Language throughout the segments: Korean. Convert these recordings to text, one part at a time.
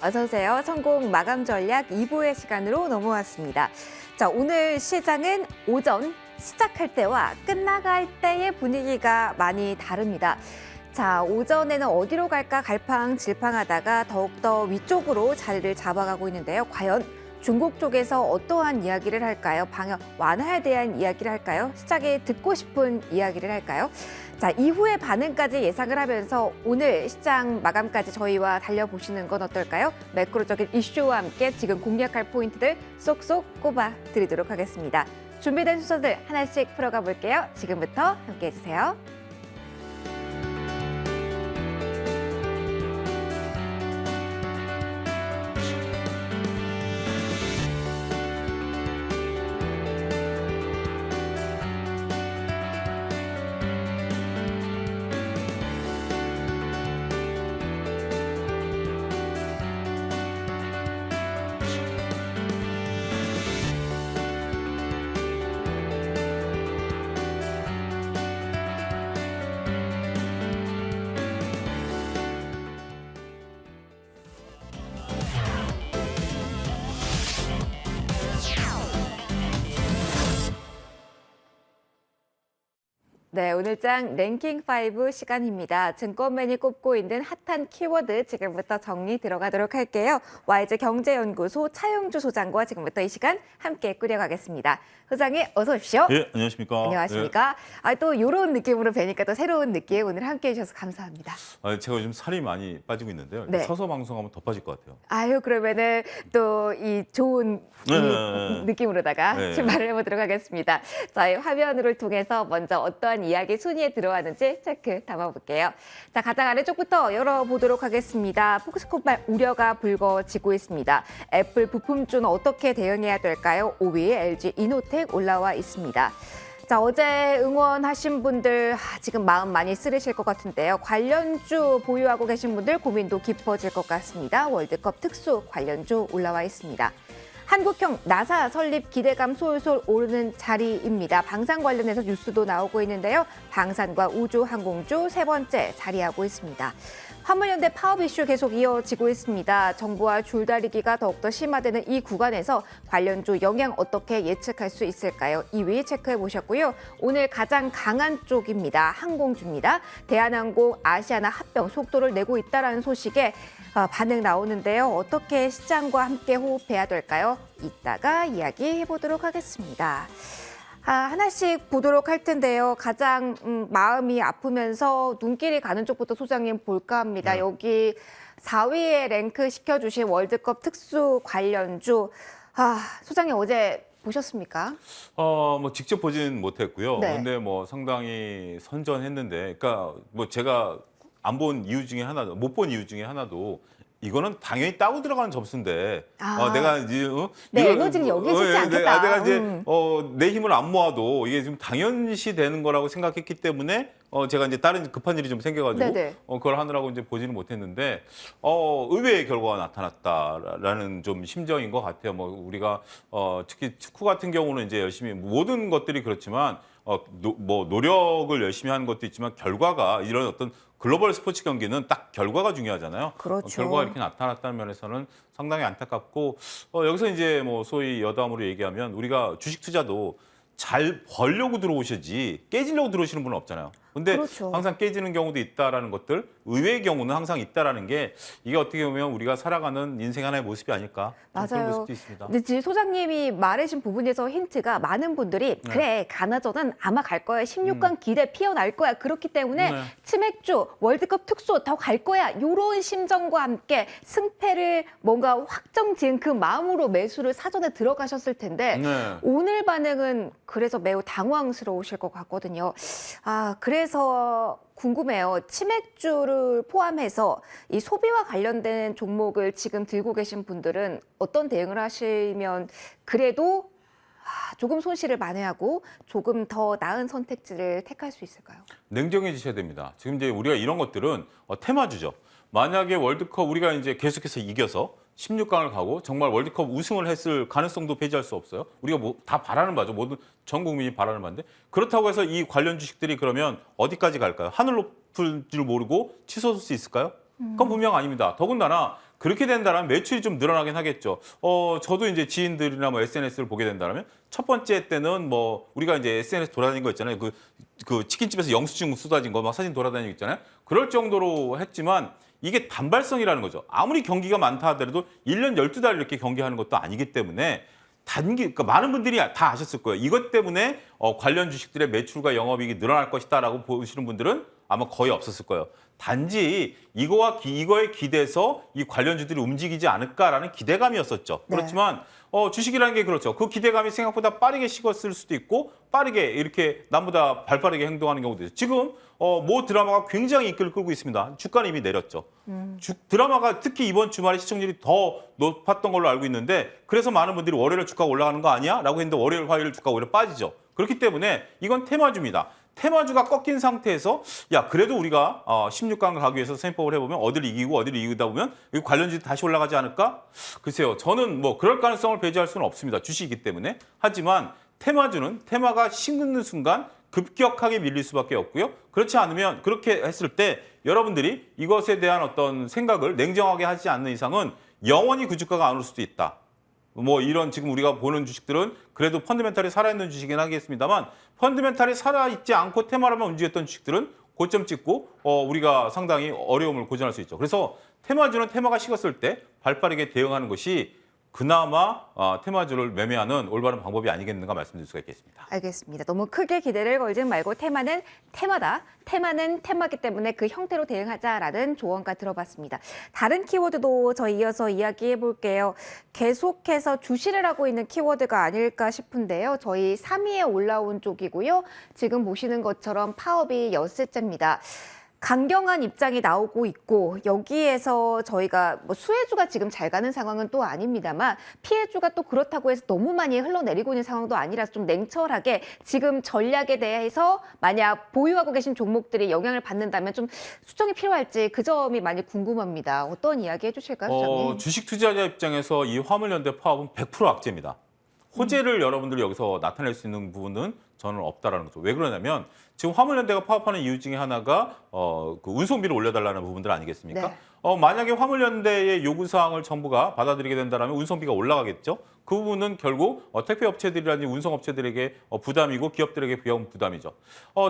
어서 오세요. 성공 마감 전략 2부의 시간으로 넘어왔습니다. 자, 오늘 시장은 오전 시작할 때와 끝나갈 때의 분위기가 많이 다릅니다. 자, 오전에는 어디로 갈까 갈팡질팡하다가 더욱더 위쪽으로 자리를 잡아가고 있는데요. 과연 중국 쪽에서 어떠한 이야기를 할까요? 방역 완화에 대한 이야기를 할까요? 시장에 듣고 싶은 이야기를 할까요? 자, 이후의 반응까지 예상을 하면서 오늘 시장 마감까지 저희와 달려보시는 건 어떨까요? 매크로적인 이슈와 함께 지금 공략할 포인트들 쏙쏙 꼽아 드리도록 하겠습니다. 준비된 순서들 하나씩 풀어가 볼게요. 지금부터 함께해 주세요. 네, 오늘장 랭킹 5 시간입니다. 증권맨이 꼽고 있는 핫한 키워드 지금부터 정리 들어가도록 할게요. YG 경제연구소 차용주 소장과 지금부터 이 시간 함께 꾸려가겠습니다. 소장님 어서 오십시오. 예, 안녕하십니까. 안녕하십니까. 예. 또 이런 느낌으로 뵈니까 또 새로운 느낌 오늘 함께해 주셔서 감사합니다. 제가 요즘 살이 많이 빠지고 있는데요. 네. 서서 방송하면 더 빠질 것 같아요. 아유, 그러면은 또 이 좋은 느낌으로다가 네. 출발을 해보도록 하겠습니다. 저희 화면을 통해서 먼저 어떠한 이야기 순위에 들어왔는지 체크 담아볼게요. 자, 가장 아래쪽부터 열어보도록 하겠습니다. 폭스콘발 우려가 불거지고 있습니다. 애플 부품주는 어떻게 대응해야 될까요? 5위 LG 이노텍 올라와 있습니다. 자, 어제 응원하신 분들 지금 마음 많이 쓰리실 것 같은데요. 관련주 보유하고 계신 분들 고민도 깊어질 것 같습니다. 월드컵 특수 관련주 올라와 있습니다. 한국형 나사 설립 기대감 솔솔 오르는 자리입니다. 방산 관련해서 뉴스도 나오고 있는데요. 방산과 우주항공주 세 번째 자리하고 있습니다. 화물연대 파업 이슈 계속 이어지고 있습니다. 정부와 줄다리기가 더욱더 심화되는 이 구간에서 관련주 영향 어떻게 예측할 수 있을까요? 2위 체크해 보셨고요. 오늘 가장 강한 쪽입니다. 항공주입니다. 대한항공 아시아나 합병 속도를 내고 있다는 소식에 반응 나오는데요. 어떻게 시장과 함께 호흡해야 될까요? 이따가 이야기해 보도록 하겠습니다. 하나씩 보도록 할 텐데요. 가장 마음이 아프면서 눈길이 가는 쪽부터 소장님 볼까 합니다. 네. 여기 4위에 랭크 시켜주신 월드컵 특수 관련주. 소장님 어제 보셨습니까? 뭐 직접 보진 못했고요. 네. 근데 뭐 상당히 선전했는데, 그러니까 뭐 제가 안 본 이유 중에 하나도, 못 본 이유 중에 하나도 이거는 당연히 따고 들어가는 점수인데 내가 이제 네, 에너지는 여기에 있지 않겠다. 내가 이제 내 힘을 안 모아도 이게 지금 당연시 되는 거라고 생각했기 때문에 제가 이제 다른 급한 일이 좀 생겨가지고 네네. 그걸 하느라고 이제 보지는 못했는데 의외의 결과가 나타났다라는 좀 심정인 것 같아요. 뭐 우리가 특히 축구 같은 경우는 이제 열심히 모든 것들이 그렇지만 뭐 노력을 열심히 하는 것도 있지만 결과가 이런 어떤 글로벌 스포츠 경기는 딱 결과가 중요하잖아요. 그렇죠. 결과가 이렇게 나타났다는 면에서는 상당히 안타깝고 여기서 이제 뭐 소위 여담으로 얘기하면 우리가 주식 투자도 잘 벌려고 들어오시지 깨지려고 들어오시는 분은 없잖아요. 근데 그렇죠. 항상 깨지는 경우도 있다라는 것들, 의외의 경우는 항상 있다라는 게 이게 어떻게 보면 우리가 살아가는 인생 하나의 모습이 아닐까 그런 맞아요. 모습도 있습니다. 근데 지금 소장님이 말해준 부분에서 힌트가 많은 분들이 그래 가나전은 아마 갈 거야. 16강 기대 피어날 거야. 그렇기 때문에 네. 치맥주 월드컵 특수 더 갈 거야. 이런 심정과 함께 승패를 뭔가 확정 지은 그 마음으로 매수를 사전에 들어가셨을 텐데 네. 오늘 반응은 그래서 매우 당황스러우실 것 같거든요. 그래서 궁금해요. 치맥주를 포함해서 이 소비와 관련된 종목을 지금 들고 계신 분들은 어떤 대응을 하시면 그래도 조금 손실을 만회하고 조금 더 나은 선택지를 택할 수 있을까요? 냉정해지셔야 됩니다. 지금 이제 우리가 이런 것들은 테마주죠. 만약에 월드컵 우리가 이제 계속해서 이겨서 16강을 가고 정말 월드컵 우승을 했을 가능성도 배제할 수 없어요. 우리가 뭐 다 바라는 바죠. 모든 전 국민이 바라는 바인데 그렇다고 해서 이 관련 주식들이 그러면 어디까지 갈까요? 하늘 높을 줄 모르고 치솟을 수 있을까요? 그건 분명 아닙니다. 더군다나 그렇게 된다면 매출이 좀 늘어나긴 하겠죠. 저도 이제 지인들이나 뭐 SNS를 보게 된다면 첫 번째 때는 뭐 우리가 이제 SNS 돌아다니는 거 있잖아요. 그 치킨집에서 영수증 쏟아진 거 막 사진 돌아다니고 있잖아요. 그럴 정도로 했지만 이게 단발성이라는 거죠. 아무리 경기가 많다 하더라도 1년 12달 이렇게 경기하는 것도 아니기 때문에 그러니까 많은 분들이 다 아셨을 거예요. 이것 때문에 관련 주식들의 매출과 영업이익이 늘어날 것이다라고 보시는 분들은 아마 거의 없었을 거예요. 단지 이거에 기대서 이 관련주들이 움직이지 않을까라는 기대감이었었죠. 네. 그렇지만 주식이라는 게 그렇죠. 그 기대감이 생각보다 빠르게 식었을 수도 있고 빠르게 이렇게 남보다 발빠르게 행동하는 경우도 있어요. 지금 모 드라마가 굉장히 인기를 끌고 있습니다. 주가는 이미 내렸죠. 드라마가 특히 이번 주말에 시청률이 더 높았던 걸로 알고 있는데 그래서 많은 분들이 월요일 주가가 올라가는 거 아니야? 라고 했는데 월요일, 화요일 주가가 오히려 빠지죠. 그렇기 때문에 이건 테마주입니다. 테마주가 꺾인 상태에서 야 그래도 우리가 16강을 가기 위해서 셈법을 해보면 어디를 이기다 보면 이 관련주들이 다시 올라가지 않을까? 글쎄요. 저는 뭐 그럴 가능성을 배제할 수는 없습니다. 주식이기 때문에. 하지만 테마가 식는 순간 급격하게 밀릴 수밖에 없고요. 그렇지 않으면 그렇게 했을 때 여러분들이 이것에 대한 어떤 생각을 냉정하게 하지 않는 이상은 영원히 그 주가가 안 올 수도 있다. 뭐 이런 지금 우리가 보는 주식들은 그래도 펀드멘탈이 살아있는 주식이긴 하겠습니다만 펀드멘탈이 살아있지 않고 테마로만 움직였던 주식들은 고점 찍고 우리가 상당히 어려움을 고전할 수 있죠. 그래서 테마주는 테마가 식었을 때 발빠르게 대응하는 것이 그나마 테마주를 매매하는 올바른 방법이 아니겠는가 말씀드릴 수가 있겠습니다. 알겠습니다. 너무 크게 기대를 걸지 말고 테마는 테마다. 테마는 테마기 때문에 그 형태로 대응하자라는 조언과 들어봤습니다. 다른 키워드도 저희 이어서 이야기해 볼게요. 계속해서 주시를 하고 있는 키워드가 아닐까 싶은데요. 저희 3위에 올라온 쪽이고요. 지금 보시는 것처럼 파업이 엿새째입니다. 강경한 입장이 나오고 있고 여기에서 저희가 뭐 수혜주가 지금 잘 가는 상황은 또 아닙니다만 피해주가 또 그렇다고 해서 너무 많이 흘러내리고 있는 상황도 아니라서 좀 냉철하게 지금 전략에 대해서 만약 보유하고 계신 종목들이 영향을 받는다면 좀 수정이 필요할지 그 점이 많이 궁금합니다. 어떤 이야기 해주실까요, 소장님? 주식 투자자 입장에서 이 화물연대 파업은 100% 악재입니다. 호재를 여러분들이 여기서 나타낼 수 있는 부분은 저는 없다라는 거죠. 왜 그러냐면 지금 화물연대가 파업하는 이유 중에 하나가 그 운송비를 올려달라는 부분들 아니겠습니까? 네. 만약에 화물연대의 요구사항을 정부가 받아들이게 된다면 운송비가 올라가겠죠. 그 부분은 결국 택배업체들이라든지 운송업체들에게 부담이고 기업들에게 부담이죠.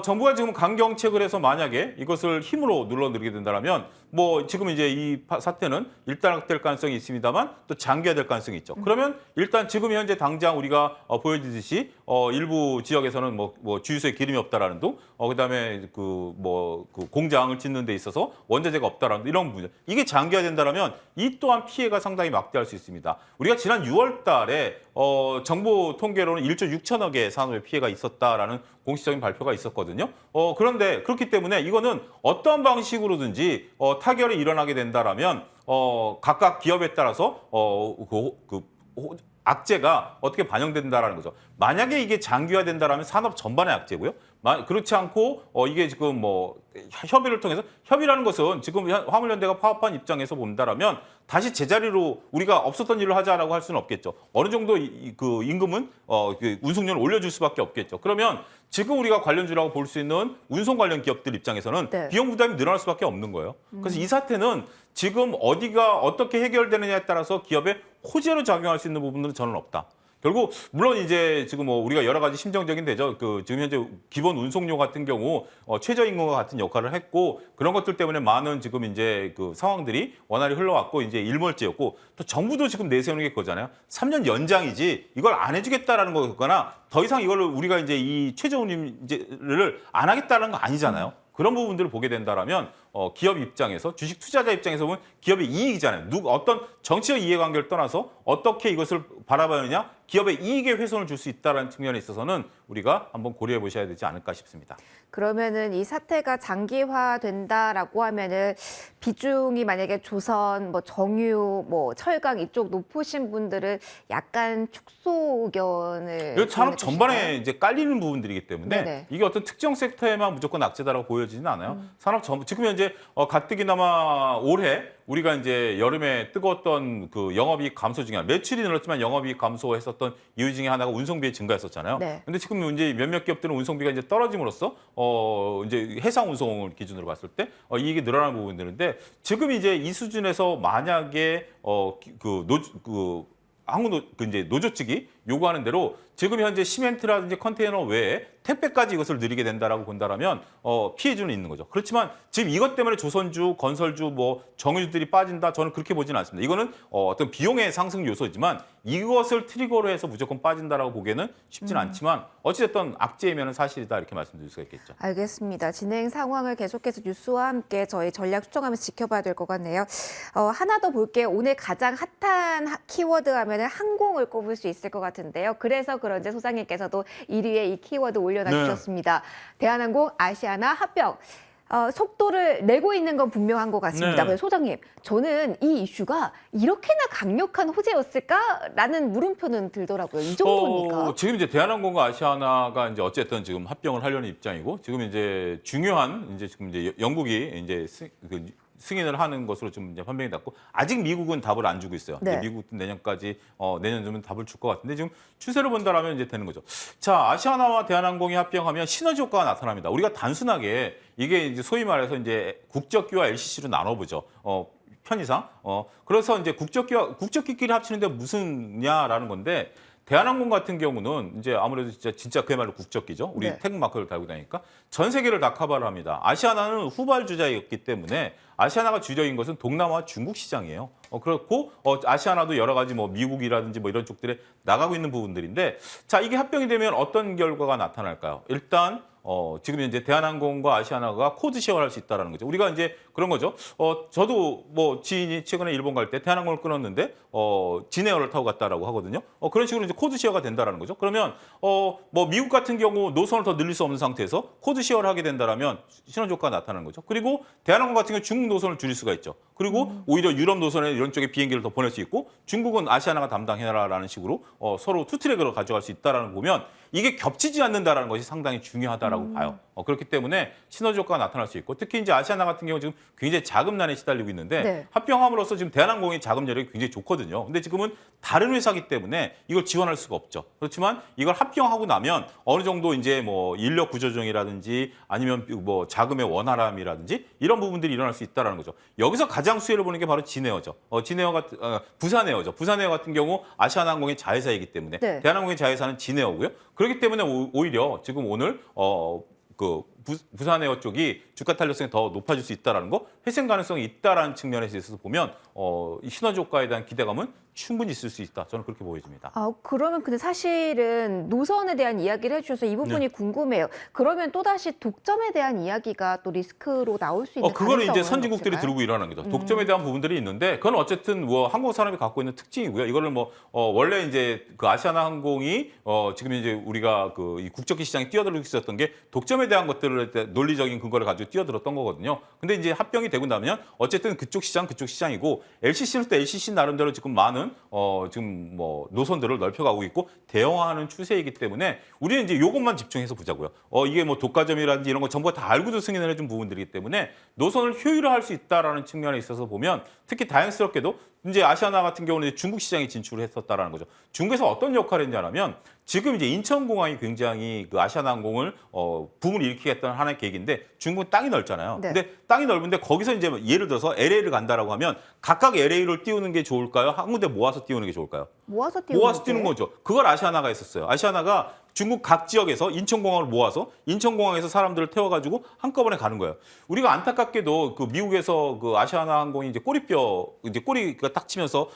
정부가 지금 강경책을 해서 만약에 이것을 힘으로 눌러내리게 된다면 뭐 지금 이제 이 사태는 일단락될 가능성이 있습니다만 또 장기화될 가능성이 있죠. 그러면 일단 지금 현재 당장 우리가 보여주듯이 일부 지역에서는 뭐 주유소에 기름이 없다라는 등 그다음에 그 공장을 짓는 데 있어서 원자재가 없다라는 등 이런 부분. 이게 장기화된다면 이 또한 피해가 상당히 막대할 수 있습니다. 우리가 지난 6월 달에 정부 통계로는 1조 6천억의 산업의 피해가 있었다라는 공식적인 발표가 있었거든요. 그런데 그렇기 때문에 이거는 어떤 방식으로든지 타결이 일어나게 된다라면 각각 기업에 따라서 악재가 어떻게 반영된다라는 거죠. 만약에 이게 장기화된다라면 산업 전반의 악재고요. 그렇지 않고 이게 지금 뭐 협의를 통해서 협의라는 것은 지금 화물연대가 파업한 입장에서 본다라면 다시 제자리로 우리가 없었던 일을 하자라고 할 수는 없겠죠. 어느 정도 그 임금은 그 운송료를 올려줄 수밖에 없겠죠. 그러면 지금 우리가 관련주라고 볼 수 있는 운송 관련 기업들 입장에서는 네. 비용 부담이 늘어날 수밖에 없는 거예요. 그래서 이 사태는 지금 어디가 어떻게 해결되느냐에 따라서 기업의 호재로 작용할 수 있는 부분들은 저는 없다. 결국 물론 이제 지금 뭐 우리가 여러 가지 심정적인 대죠. 지금 현재 기본 운송료 같은 경우 최저임금과 같은 역할을 했고 그런 것들 때문에 많은 지금 이제 그 상황들이 원활히 흘러왔고 이제 일몰제였고 또 정부도 지금 내세우는 게 그거잖아요. 3년 연장이지 이걸 안 해주겠다라는 거거나 더 이상 이걸 우리가 이제 이 최저임금제를 안 하겠다는 거 아니잖아요. 그런 부분들을 보게 된다라면 기업 입장에서 주식 투자자 입장에서 보면 기업의 이익이잖아요. 어떤 정치적 이해관계를 떠나서 어떻게 이것을 바라보느냐 기업의 이익에 훼손을 줄 수 있다는 측면에 있어서는 우리가 한번 고려해 보셔야 되지 않을까 싶습니다. 그러면은 이 사태가 장기화된다라고 하면은 비중이 만약에 조선, 뭐 정유, 뭐 철강 이쪽 높으신 분들은 약간 축소 의견을 이거 산업 보이는 전반에 것인가요? 이제 깔리는 부분들이기 때문에 네네. 이게 어떤 특정 섹터에만 무조건 악재다라고 보여지지는 않아요. 산업 지금 현재 이제 가뜩이나마 올해 우리가 이제 여름에 뜨거웠던 그 영업이익 감소 중에 매출이 늘었지만 영업이익 감소했었던 이유 중에 하나가 운송비의 증가였었잖아요. 네. 근데 지금 이제 몇몇 기업들은 운송비가 이제 떨어짐으로써 이제 해상 운송을 기준으로 봤을 때 이익이 늘어나는 부분들인데 지금 이제 이 수준에서 만약에 이제 노조 측이 요구하는 대로 지금 현재 시멘트라든지 컨테이너 외에 택배까지 이것을 늘리게 된다라고 본다라면 피해주는 있는 거죠. 그렇지만 지금 이것 때문에 조선주, 건설주, 뭐 정유주들이 빠진다. 저는 그렇게 보지는 않습니다. 이거는 어떤 비용의 상승 요소지만 이것을 트리거로 해서 무조건 빠진다라고 보기에는 쉽지는 않지만 어찌됐든 악재이면 사실이다 이렇게 말씀드릴 수가 있겠죠. 알겠습니다. 진행 상황을 계속해서 뉴스와 함께 저희 전략 수정하면서 지켜봐야 될 것 같네요. 하나 더 볼게요. 오늘 가장 핫한 키워드 하면 항공을 꼽을 수 있을 것 같은데요. 그래서 그런지 소장님께서도 1위에 이 키워드 올려놔주셨습니다. 대한항공, 아시아나, 합병. 속도를 내고 있는 건 분명한 것 같습니다. 네. 소장님, 저는 이 이슈가 이렇게나 강력한 호재였을까라는 물음표는 들더라고요. 이 정도입니까? 지금 이제 대한항공과 아시아나가 이제 어쨌든 지금 합병을 하려는 입장이고 지금 이제 중요한 이제 지금 이제 영국이 이제 승인을 하는 것으로 좀 이제 판명이 났고 아직 미국은 답을 안 주고 있어요. 네. 이제 미국도 내년까지 내년쯤은 답을 줄 것 같은데 지금 추세를 본다라면 이제 되는 거죠. 자, 아시아나와 대한항공이 합병하면 시너지 효과가 나타납니다. 우리가 단순하게 이게 이제 소위 말해서 이제 국적기와 LCC로 나눠보죠. 편의상. 그래서 이제 국적기끼리 합치는데 무슨냐라는 건데 대한항공 같은 경우는 이제 아무래도 진짜 그야말로 국적기죠. 우리 네. 태극마크를 달고 다니니까 전 세계를 다 커버를 합니다. 아시아나는 후발주자였기 때문에 아시아나가 주력인 것은 동남아 중국 시장이에요. 그렇고 아시아나도 여러 가지 뭐 미국이라든지 뭐 이런 쪽들에 나가고 있는 부분들인데 자, 이게 합병이 되면 어떤 결과가 나타날까요? 일단 지금 이제 대한항공과 아시아나가 코드 쉐어를 할 수 있다는 거죠. 우리가 이제 그런 거죠. 저도 뭐 지인이 최근에 일본 갈 때 대한항공을 끊었는데 진에어를 타고 갔다라고 하거든요. 그런 식으로 이제 코드 쉐어가 된다라는 거죠. 그러면 뭐 미국 같은 경우 노선을 더 늘릴 수 없는 상태에서 코드 쉐어를 하게 된다라면 시너지 효과가 나타나는 거죠. 그리고 대한항공 같은 경우 중국 노선을 줄일 수가 있죠. 그리고 오히려 유럽 노선에 이런 쪽에 비행기를 더 보낼 수 있고 중국은 아시아나가 담당해라라는 식으로 서로 투트랙으로 가져갈 수 있다라는 거 보면 이게 겹치지 않는다라는 것이 상당히 중요하다라고 봐요. 그렇기 때문에 시너지 효과가 나타날 수 있고 특히 이제 아시아나 같은 경우 지금 굉장히 자금난에 시달리고 있는데 네. 합병함으로써 지금 대한항공의 자금 여력이 굉장히 좋거든요. 근데 지금은 다른 회사기 때문에 이걸 지원할 수가 없죠. 그렇지만 이걸 합병하고 나면 어느 정도 이제 뭐 인력 구조조정이라든지 아니면 뭐 자금의 원활함이라든지 이런 부분들이 일어날 수 있다라는 거죠. 여기서 가장 수혜를 보는 게 바로 진에어죠. 부산에어죠. 부산에어 같은 경우 아시아나항공의 자회사이기 때문에 네. 대한항공의 자회사는 진에어고요. 그렇기 때문에 오히려 지금 오늘 부산에어 쪽이 주가 탄력성이 더 높아질 수 있다는 거, 회생 가능성이 있다라는 측면에서 있어서 보면 이 시너지 효과에 대한 기대감은 충분히 있을 수 있다. 저는 그렇게 보여집니다. 그러면 근데 사실은 노선에 대한 이야기를 해주셔서 이 부분이 궁금해요. 그러면 또다시 독점에 대한 이야기가 또 리스크로 나올 수 있는 그거를 이제 가능성은 선진국들이 없을까요? 들고 일어나는 거죠. 독점에 대한 부분들이 있는데 그건 어쨌든 뭐 한국 사람이 갖고 있는 특징이고요. 이거를 뭐 원래 이제 그 아시아나 항공이 지금 이제 우리가 이 국적기 시장에 뛰어들고 있었던 게 독점에 대한 것들을 논리적인 근거를 가지고 뛰어들었던 거거든요. 근데 이제 합병이 되고 나면 어쨌든 그쪽 시장이고 LCC는 또 LCC 나름대로 지금 많은 지금 뭐 노선들을 넓혀가고 있고 대형화하는 추세이기 때문에 우리는 이제 이것만 집중해서 보자고요. 이게 뭐 독과점이라든지 이런 거 전부 다 알고도 승인을 해준 부분들이기 때문에 노선을 효율화할 수 있다라는 측면에 있어서 보면 특히 다행스럽게도 이제 아시아나 같은 경우는 중국 시장에 진출을 했었다라는 거죠. 중국에서 어떤 역할을 했냐면 지금 이제 인천공항이 굉장히 그 아시아나항공을 붐을 일으키겠다는 하나의 계획인데 중국은 땅이 넓잖아요. 네. 근데 땅이 넓은데 거기서 이제 예를 들어서 LA를 간다라고 하면 각각 LA를 띄우는 게 좋을까요? 한 군데 모아서 띄우는 게 좋을까요? 모아서 띄우는 모아서 띄우는 거죠. 그걸 아시아나가 했었어요. 아시아나가 중국 각 지역에서 인천공항을 모아서 인천공항에서 사람들을 태워가지고 한꺼번에 가는 거예요. 우리가 안타깝게도 그 미국에서 그 아시아나 항공이 이제 꼬리가 딱 치면서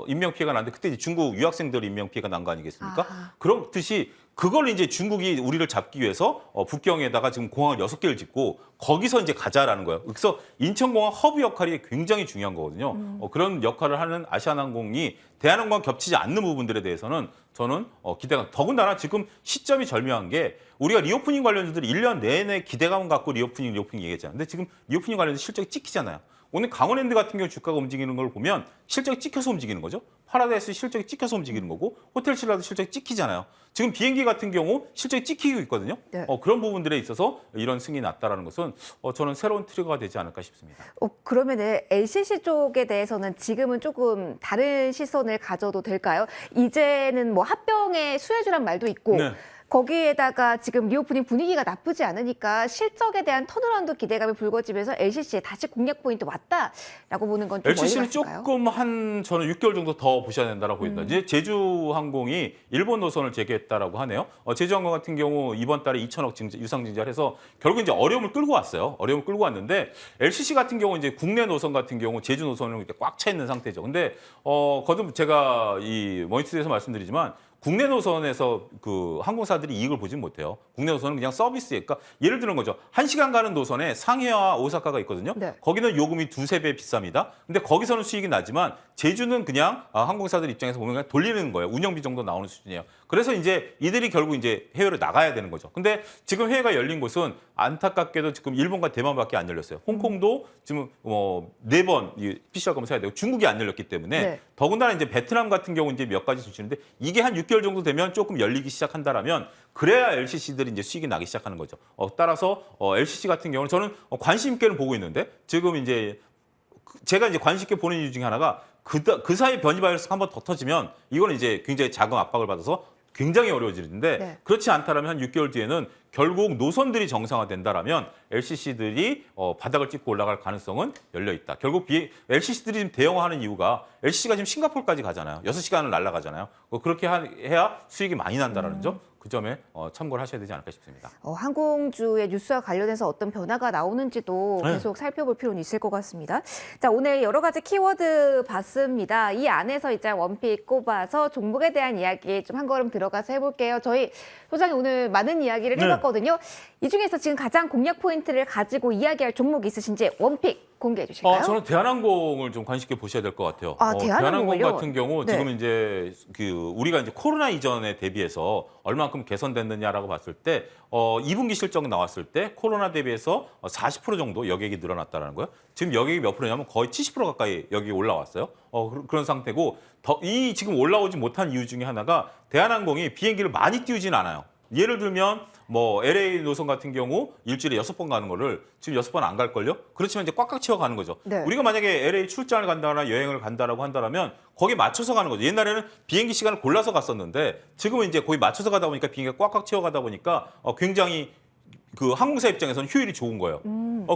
인명 피해가 났는데 그때 이제 중국 유학생들 인명 피해가 난 거 아니겠습니까? 그렇듯이 그걸 이제 중국이 우리를 잡기 위해서 북경에다가 지금 공항을 6개를 짓고 거기서 이제 가자라는 거예요. 그래서 인천공항 허브 역할이 굉장히 중요한 거거든요. 그런 역할을 하는 아시아나항공이 대한항공과 겹치지 않는 부분들에 대해서는 저는 기대가 더군다나 지금 시점이 절묘한 게 우리가 리오프닝 관련주들이 1년 내내 기대감을 갖고 리오프닝 얘기했잖아요. 근데 지금 리오프닝 관련주 실적이 찍히잖아요. 오늘 강원랜드 같은 경우 주가가 움직이는 걸 보면 실적이 찍혀서 움직이는 거죠. 파라다이스 실적이 찍혀서 움직이는 거고 호텔 신라도 실적이 찍히잖아요. 지금 비행기 같은 경우 실적이 찍히고 있거든요. 네. 그런 부분들에 있어서 이런 승인이 났다라는 것은 저는 새로운 트리거가 되지 않을까 싶습니다. 그러면은 LCC 쪽에 대해서는 지금은 조금 다른 시선을 가져도 될까요? 이제는 뭐 합병의 수혜주란 말도 있고 네. 거기에다가 지금 리오프닝 분위기가 나쁘지 않으니까 실적에 대한 턴어라운드 기대감이 불거지면서 LCC에 다시 공략 포인트 왔다라고 보는 건 좀 LCC는 어이가 있을까요? 조금 저는 6개월 정도 더 보셔야 된다고 보인다. 이제 제주항공이 일본 노선을 재개했다라고 하네요. 제주항공 같은 경우 이번 달에 2천억 유상증자해서 결국 이제 어려움을 끌고 왔어요. 어려움을 끌고 왔는데 LCC 같은 경우 이제 국내 노선 같은 경우 제주 노선은 이렇게 꽉 차 있는 상태죠. 근데 거듭 제가 이 머니투데이에서 말씀드리지만 국내 노선에서 그 항공사들이 이익을 보진 못해요. 국내 노선은 그냥 서비스에, 그러니까 예를 드는 거죠. 1시간 가는 노선에 상해와 오사카가 있거든요. 네. 거기는 요금이 2~3배 비쌉니다. 근데 거기서는 수익이 나지만 제주는 그냥 항공사들 입장에서 보면 그냥 돌리는 거예요. 운영비 정도 나오는 수준이에요. 그래서 이제 이들이 결국 이제 해외로 나가야 되는 거죠. 근데 지금 해외가 열린 곳은 안타깝게도 지금 일본과 대만밖에 안 열렸어요. 홍콩도 지금 4번 PCR 검사해야 되고 중국이 안 열렸기 때문에 네. 더군다나 이제 베트남 같은 경우 이제 몇 가지 수치인데 이게 한 6개월 정도 되면 조금 열리기 시작한다라면 그래야 LCC들이 이제 수익이 나기 시작하는 거죠. 따라서 LCC 같은 경우는 저는 관심 있게는 보고 있는데 지금 이제 제가 이제 관심 있게 보는 이유 중에 하나가 그 사이 변이 바이러스가 한번 더 터지면 이거는 이제 굉장히 자금 압박을 받아서 굉장히 어려워지는데 네. 그렇지 않다라면 한 6개월 뒤에는 결국 노선들이 정상화된다라면 LCC들이 바닥을 찍고 올라갈 가능성은 열려 있다. 결국 LCC들이 지금 대형화하는 이유가 LCC가 지금 싱가포르까지 가잖아요. 6시간을 날아가잖아요. 그렇게 해야 수익이 많이 난다라는 점. 그 점에 참고를 하셔야 되지 않을까 싶습니다. 항공주의 뉴스와 관련해서 어떤 변화가 나오는지도 네. 계속 살펴볼 필요는 있을 것 같습니다. 자, 오늘 여러 가지 키워드 봤습니다. 이 안에서 이제 원픽 꼽아서 종목에 대한 이야기 좀 한 걸음 들어가서 해볼게요. 저희 소장이 오늘 많은 이야기를 네. 해봤거든요. 이 중에서 지금 가장 공략 포인트를 가지고 이야기할 종목이 있으신지 원픽 공개해 주실까요? 저는 대한항공을 좀 관심 있게 보셔야 될 것 같아요. 대한항공을요? 대한항공 같은 경우 네. 지금 이제 우리가 이제 코로나 이전에 대비해서 얼마만큼 개선됐느냐라고 봤을 때 2분기 실적 나왔을 때 코로나 대비해서 40% 정도 여객이 늘어났다라는 거예요. 지금 여객이 몇 프로냐면 거의 70% 가까이 여객이 올라왔어요. 그런 상태고 이 지금 올라오지 못한 이유 중에 하나가 대한항공이 비행기를 많이 띄우진 않아요. 예를 들면 뭐 LA 노선 같은 경우 일주일에 6번 가는 거를 지금 6번 안 갈걸요? 그렇지만 이제 꽉꽉 채워 가는 거죠. 네. 우리가 만약에 LA 출장을 간다거나 여행을 간다라고 한다면 거기에 맞춰서 가는 거죠. 옛날에는 비행기 시간을 골라서 갔었는데 지금은 이제 거의 맞춰서 가다 보니까 비행기가 꽉꽉 채워 가다 보니까 굉장히 그 항공사 입장에서는 효율이 좋은 거예요.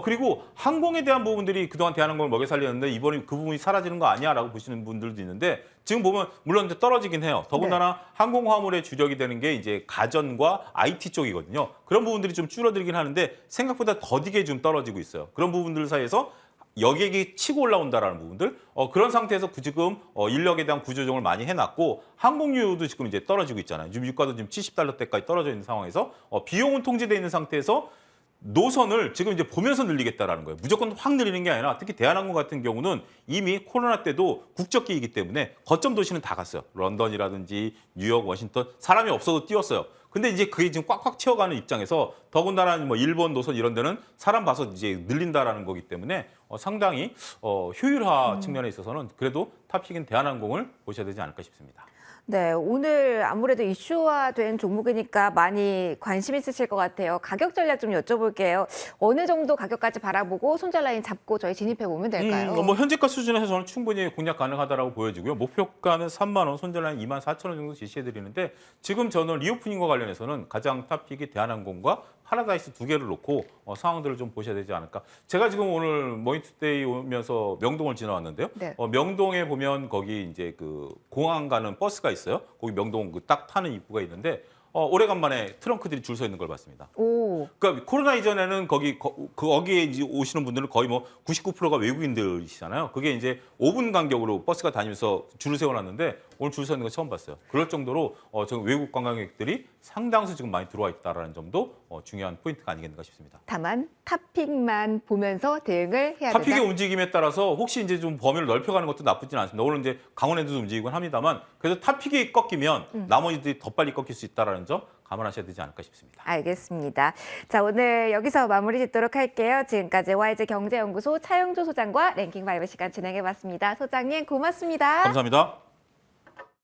그리고 항공에 대한 부분들이 그동안 대한항공을 먹여 살렸는데 이번에 그 부분이 사라지는 거 아니야라고 보시는 분들도 있는데 지금 보면 물론 이제 떨어지긴 해요. 더군다나 항공 화물의 주력이 되는 게 이제 가전과 IT 쪽이거든요. 그런 부분들이 좀 줄어들긴 하는데 생각보다 더디게 좀 떨어지고 있어요. 그런 부분들 사이에서 여객이 치고 올라온다라는 부분들 그런 상태에서 지금 인력에 대한 구조조정을 많이 해놨고 항공유도 지금 이제 떨어지고 있잖아요. 지금 유가도 지금 $70대까지 떨어져 있는 상황에서 비용은 통제돼 있는 상태에서 노선을 지금 이제 보면서 늘리겠다라는 거예요. 무조건 확 늘리는 게 아니라 특히 대한항공 같은 경우는 이미 코로나 때도 국적기이기 때문에 거점 도시는 다 갔어요. 런던이라든지 뉴욕, 워싱턴 사람이 없어도 뛰었어요. 근데 이제 그게 지금 꽉꽉 채워가는 입장에서 더군다나 뭐 일본 노선 이런 데는 사람 봐서 이제 늘린다라는 거기 때문에 상당히 효율화 측면에 있어서는 그래도 탑픽인 대한항공을 보셔야 되지 않을까 싶습니다. 네, 오늘 아무래도 이슈화된 종목이니까 많이 관심 있으실 것 같아요. 가격 전략 좀 여쭤볼게요. 어느 정도 가격까지 바라보고 손절 라인 잡고 저희 진입해 보면 될까요? 뭐 현재가 수준에서 저는 충분히 공략 가능하다라고 보여지고요. 목표가는 3만 원, 손절 라인 24,000원 정도 제시해 드리는데 지금 저는 리오프닝과 관련해서는 가장 탑픽이 대한항공과 파라다이스 두 개를 놓고 상황들을 좀 보셔야 되지 않을까. 제가 지금 오늘 머니투데이 오면서 명동을 지나왔는데요. 네. 명동에 보면 거기 이제 그 공항 가는 버스가 있어요. 거기 명동 그 딱 타는 입구가 있는데 오래간만에 트렁크들이 줄 서 있는 걸 봤습니다. 오, 그러니까 코로나 이전에는 거기에 이제 오시는 분들은 거의 뭐 99%가 외국인들이시잖아요. 그게 이제 5분 간격으로 버스가 다니면서 줄을 세워놨는데 오늘 줄 서 있는 거 처음 봤어요. 그럴 정도로 지금 외국 관광객들이 상당수 지금 많이 들어와 있다라는 점도 중요한 포인트가 아니겠는가 싶습니다. 다만 탑픽만 보면서 대응을 해야 탑픽의 된다. 움직임에 따라서 혹시 이제 좀 범위를 넓혀가는 것도 나쁘진 않습니다. 오늘 이제 강원랜드도 움직이곤 합니다만 그래도 탑픽이 꺾이면 나머지들이 더 빨리 꺾일 수 있다라는 점 감안하셔야 되지 않을까 싶습니다. 알겠습니다. 자, 오늘 여기서 마무리 짓도록 할게요. 지금까지 YG 경제연구소 차영조 소장과 랭킹 5 시간 진행해봤습니다. 소장님 고맙습니다. 감사합니다.